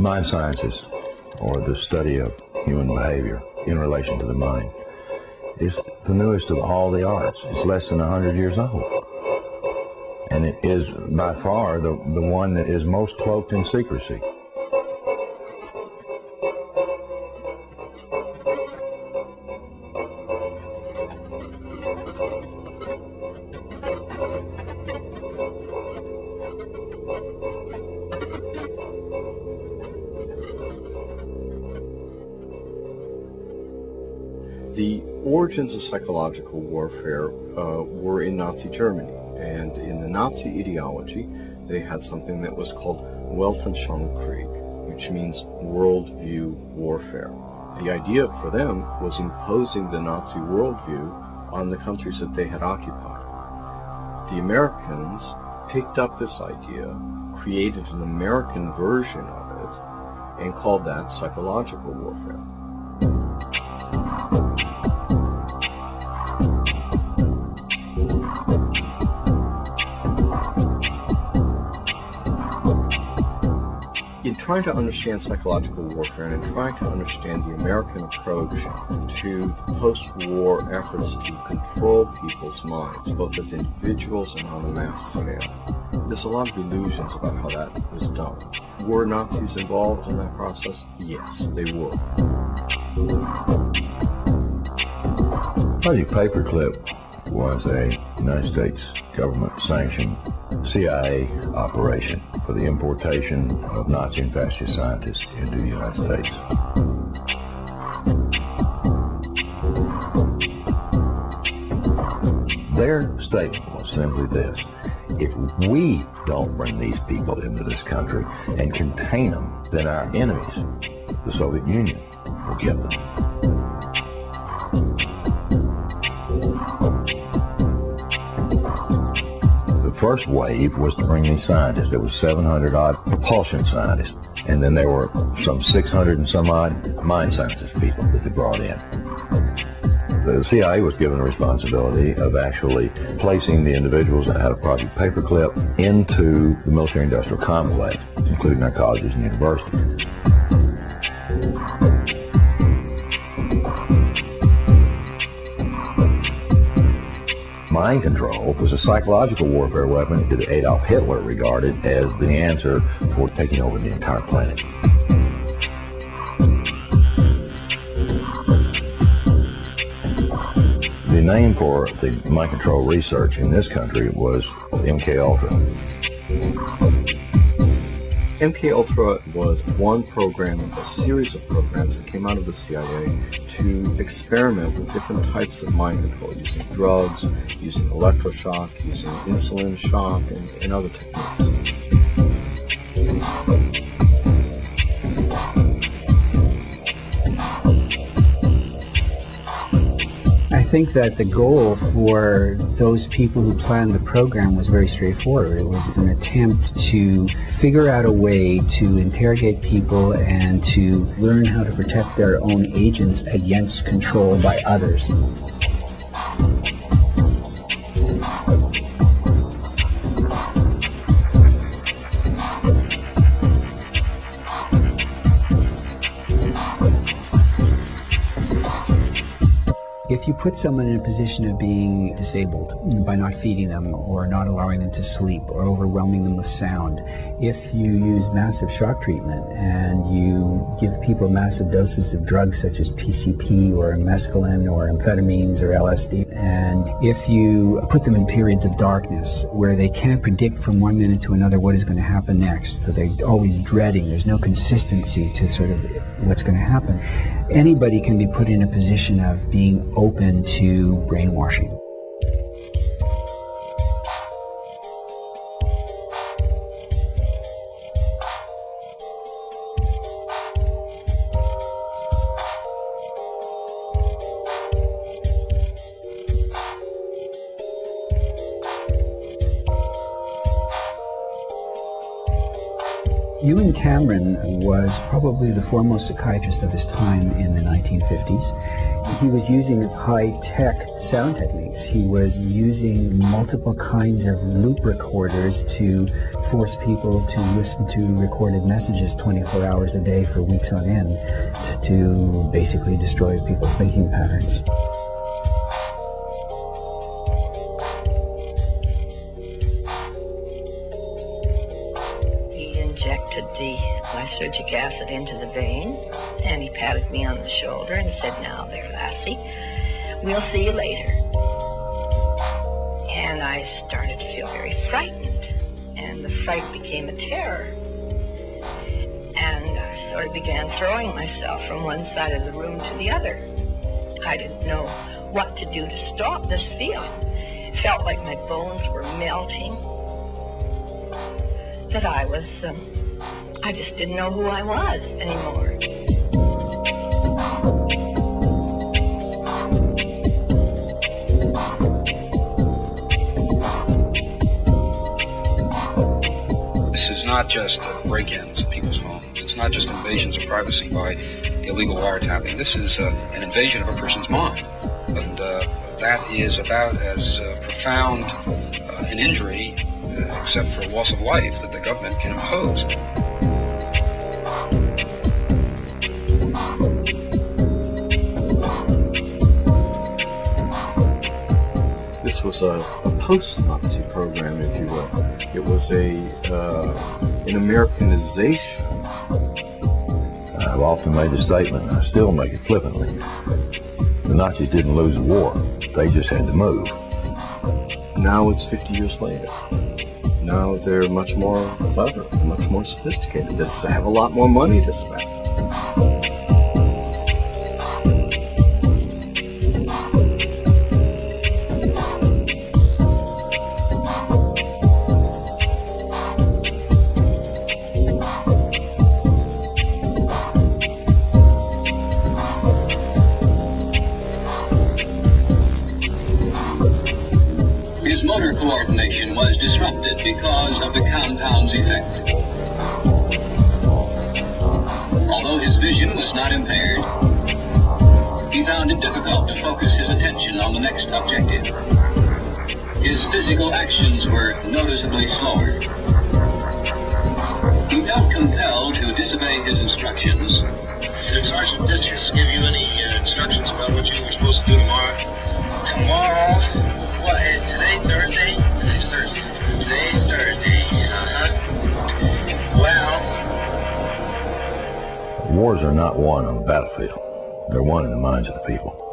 Mind sciences, or the study of human behavior in relation to the mind, is the newest of all the arts. It's less than 100 years old. And it is by far the one that is most cloaked in secrecy. The origins of psychological warfare were in Nazi Germany, and in the Nazi ideology they had something that was called Weltanschauungskrieg, which means worldview warfare. The idea for them was imposing the Nazi worldview on the countries that they had occupied. The Americans picked up this idea, created an American version of it, and called that psychological warfare. In trying to understand psychological warfare and in trying to understand the American approach to the post-war efforts to control people's minds, both as individuals and on a mass scale, there's a lot of illusions about how that was done. Were Nazis involved in that process? Yes, they were. Project Paperclip was a United States government-sanctioned CIA operation for the importation of Nazi and fascist scientists into the United States. Their statement was simply this: if we don't bring these people into this country and contain them, then our enemies, the Soviet Union, will get them. The first wave was to bring these scientists. There was 700 odd propulsion scientists, and then there were some 600 and some odd mind sciences people that they brought in. The CIA was given the responsibility of actually placing the individuals that had a Project Paperclip into the military-industrial complex, including our colleges and universities. Mind control was a psychological warfare weapon that Adolf Hitler regarded as the answer for taking over the entire planet. The name for the mind control research in this country was MK-Ultra. MK-Ultra was one program of a series of programs that came out of the CIA to experiment with different types of mind control, using drugs, using electroshock, using insulin shock, and other techniques. I think that the goal for those people who planned the program was very straightforward. It was an attempt to figure out a way to interrogate people and to learn how to protect their own agents against control by others. If you put someone in a position of being disabled by not feeding them or not allowing them to sleep or overwhelming them with sound, if you use massive shock treatment and you give people massive doses of drugs such as PCP or mescaline or amphetamines or LSD, and if you put them in periods of darkness where they can't predict from one minute to another what is going to happen next, so they're always dreading, there's no consistency to sort of what's going to happen, anybody can be put in a position of being open to brainwashing. Ewan Cameron was probably the foremost psychiatrist of his time in the 1950s. He was using high-tech sound techniques. He was using multiple kinds of loop recorders to force people to listen to recorded messages 24 hours a day for weeks on end to basically destroy people's thinking patterns. He injected the lysergic acid into the vein, and he patted me on the shoulder and said, "Now there, lassie, we'll see you later." And I started to feel very frightened, and the fright became a terror. And I sort of began throwing myself from one side of the room to the other. I didn't know what to do to stop this feeling. It felt like my bones were melting, that I just didn't know who I was anymore. This is not just break-ins of people's homes. It's not just invasions of privacy by illegal wiretapping. This is an invasion of a person's mind. And that is about as profound an injury, except for loss of life, that the government can impose. This was a post-Nazi program, if you will. It was an Americanization. I've often made the statement, and I still make it flippantly. The Nazis didn't lose the war. They just had to move. Now it's 50 years later. Now they're much more clever, much more sophisticated. They have a lot more money to spend. His motor coordination was disrupted because of the compound's effect. Although his vision was not impaired, he found it difficult to focus his attention on the next objective. His physical actions were noticeably slower. He felt compelled to disobey his instructions. Did Sergeant Ditches give you any instructions about what you were supposed to do tomorrow? Tomorrow? What, is today Thursday? Today's Thursday. Today's Thursday, Well... Wars are not won on the battlefield. They're won in the minds of the people.